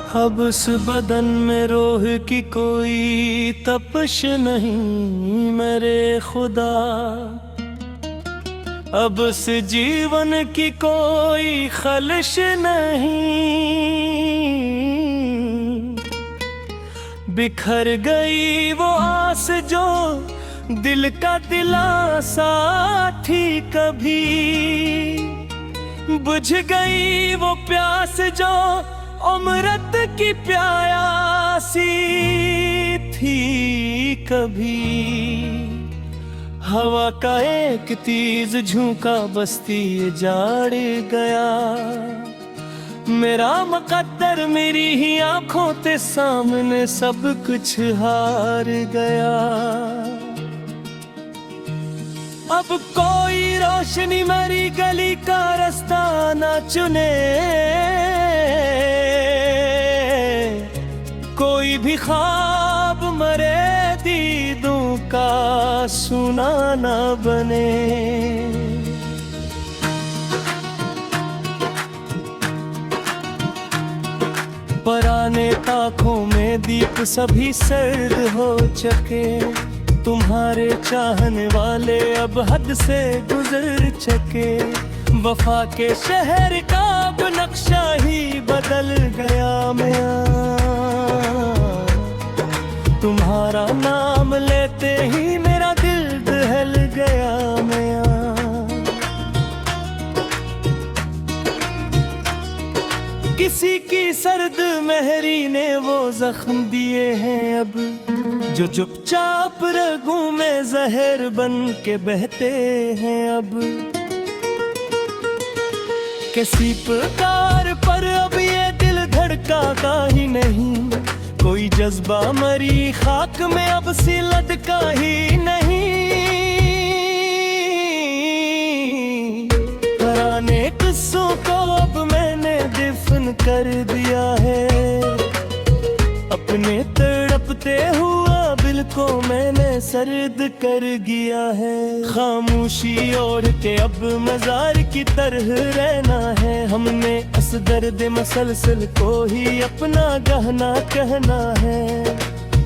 अब उस बदन में रोह की कोई तपश नहीं मेरे खुदा। अब उस जीवन की कोई खलिश नहीं। बिखर गई वो आस जो दिल का दिलासा थी कभी। बुझ गई वो प्यास जो उम्रत की प्यासी थी कभी। हवा का एक तीज झोंका बस्ती जाड़ गया। मेरा मुकद्दर मेरी ही आंखों ते सामने सब कुछ हार गया। अब कोई रोशनी मेरी गली का रास्ता ना चुने। कोई भी ख्वाब मरे दीदों का सुना ना बने। पराने ताकों में दीप सभी सर्द हो चुके। तुम्हारे चाहने वाले अब हद से गुजर चुके। वफा के शहर का अब नक्शा ही बदल गया। मैं तुम्हारा नाम लेते ही मेरा दिल दहल गया। मैं किसी की सर्द मेहरी ने वो जख्म दिए हैं अब, जो चुपचाप रगों में जहर बन के बहते हैं अब। किसी प्रकार पर अब ये दिल धड़का का ही नहीं। कोई जज्बा मरी खाक में अब सिलद का ही नहीं। पुराने किस्सों को अब मैंने दफन कर दिया है। अपने तड़पते हुआ दिल को मैंने सर्द कर दिया है। खामोशी ओढ़ के अब मजार की तरह रहना है। हमने इस दर्द मसलसल को ही अपना गहना कहना है।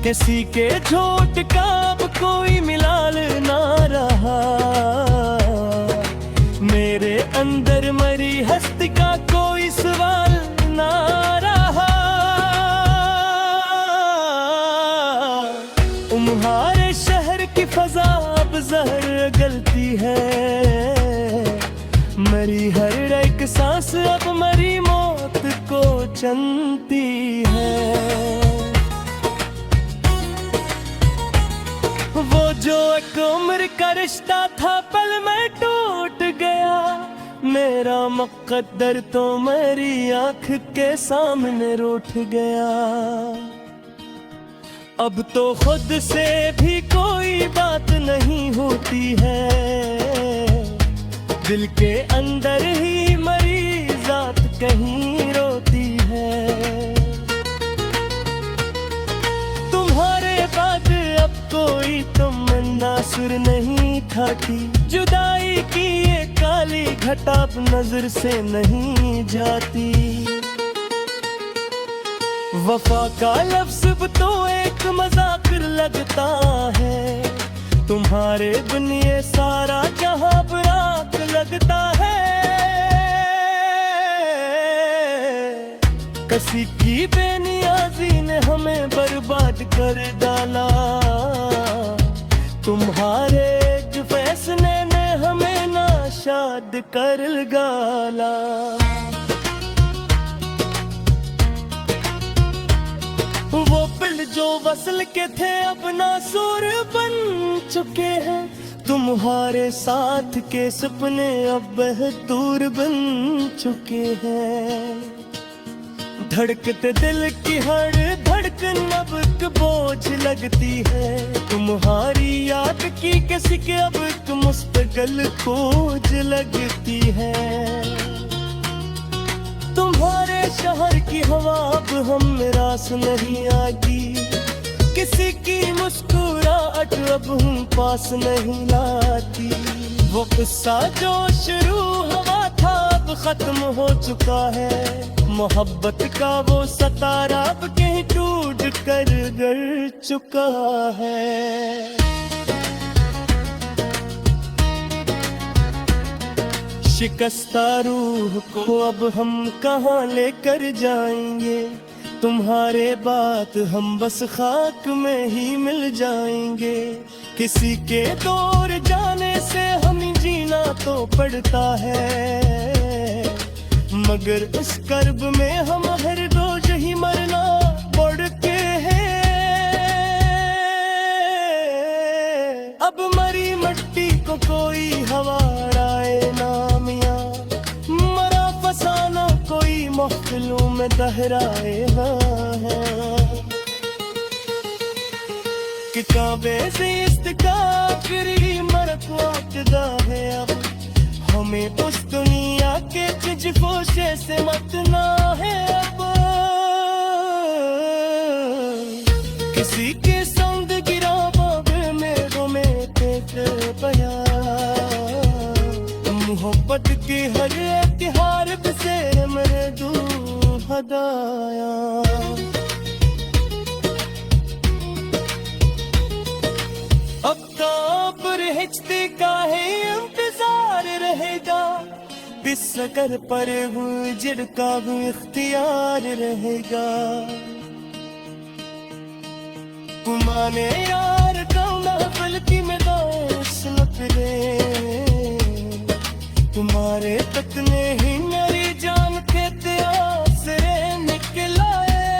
किसी के झोट का अब कोई मिलाल ना रहा। मेरे अंदर मरी हस्ती का कोई सवाल ना रहा। तुम्हारे शहर की फजा अब जहर गलती है। मरी हर एक सांस अब मरी मौत को चलती है। वो जो एक उम्र का रिश्ता था पल में टूट गया। मेरा मुकद्दर तो मेरी आंख के सामने रूठ गया। अब तो खुद से भी कोई बात नहीं होती है। दिल के अंदर ही मरी जात कहीं रोती है। तुम्हारे बाद अब कोई तमन्ना सुर नहीं खाती। जुदाई की ये काली घटा नजर से नहीं जाती। वफा का लफ्ज़ तो एक मजाक लगता है। तुम्हारे बिन ये सारा जहां बुराक लगता है। किसी की बेनियाजी ने हमें बर्बाद कर डाला। तुम्हारे एक फैसले ने हमें नाशाद कर गाला। वो पिल जो वसल के थे अपना सुर बन चुके हैं। तुम्हारे साथ के सपने अब दूर बन चुके हैं। धड़कते दिल की हर धड़कन अब एक बोझ लगती है। तुम्हारी याद की किसी के अब एक मुस्तकिल खोज लगती है। तुम्हारे शहर की हवा अब हम रास नहीं आती। किसी की मुस्कुराहट अब हम पास नहीं लाती। वो किस्सा जो शुरू हुआ था अब अब खत्म हो चुका है। मोहब्बत का वो सतारा अब कहीं टूट कर गिर चुका है। शिकस्ता रूह को अब हम कहाँ लेकर जाएंगे, तुम्हारे बात हम बस खाक में ही मिल जाएंगे। किसी के दूर जाने से हमें जीना तो पड़ता है, मगर उस कर्ब में हम हर रोज ही मरना पड़ के है। अब मरी मट्टी को कोई हवा उड़ाए ना मियां, मरा फसाना कोई महफिलों में दहराए ना है। किताबे से इस्तिकाकरी मरक वाक़दा है, अब हमें उस दुनिया के चिजफोशे से मतना है। अब किसी के संग गिरा बाबे में में पेट पया, मोहब्बत की हर त्योहार से मेरे दूर हदाया। अब कहाँ पर हिचते का है इंतजार रहेगा, बिस्तर पर गुजर का भी इख्तियार रहेगा। माने यार कौना बल्कि मैं सुनत रे, तुम्हारे तकने ही मेरी जान के त्याग से निकला है।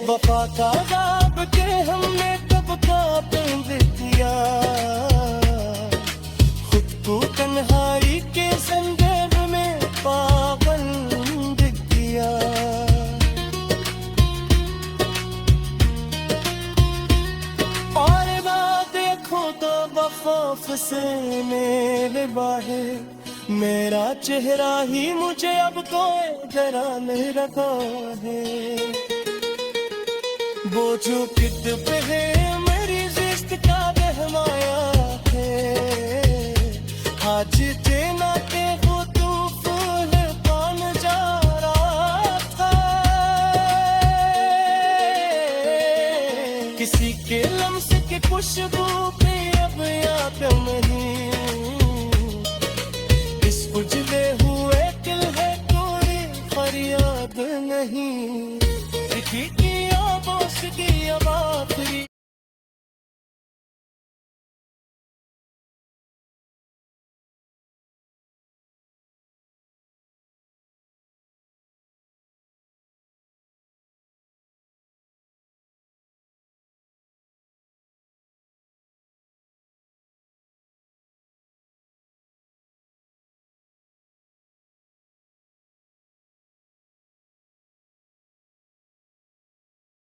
वफा का दाब के हमने कब का पेंद दिया, खुद को तन्हाई के संदर्भ में पागल दिया। और बात देखो तो वफाफ से मेरे बाहर, मेरा चेहरा ही मुझे अब कोई जरा नहीं रखा है। वो जो कित पे है मेरी जिस्त का बहमाया है, आज देना के वो तू फूल पान जा रहा था। किसी के लम्स के खुशबू पे अब याद नहीं, इस उजले हुए दिल है कोई फरियाद नहीं। की आवाज़ की आवाज़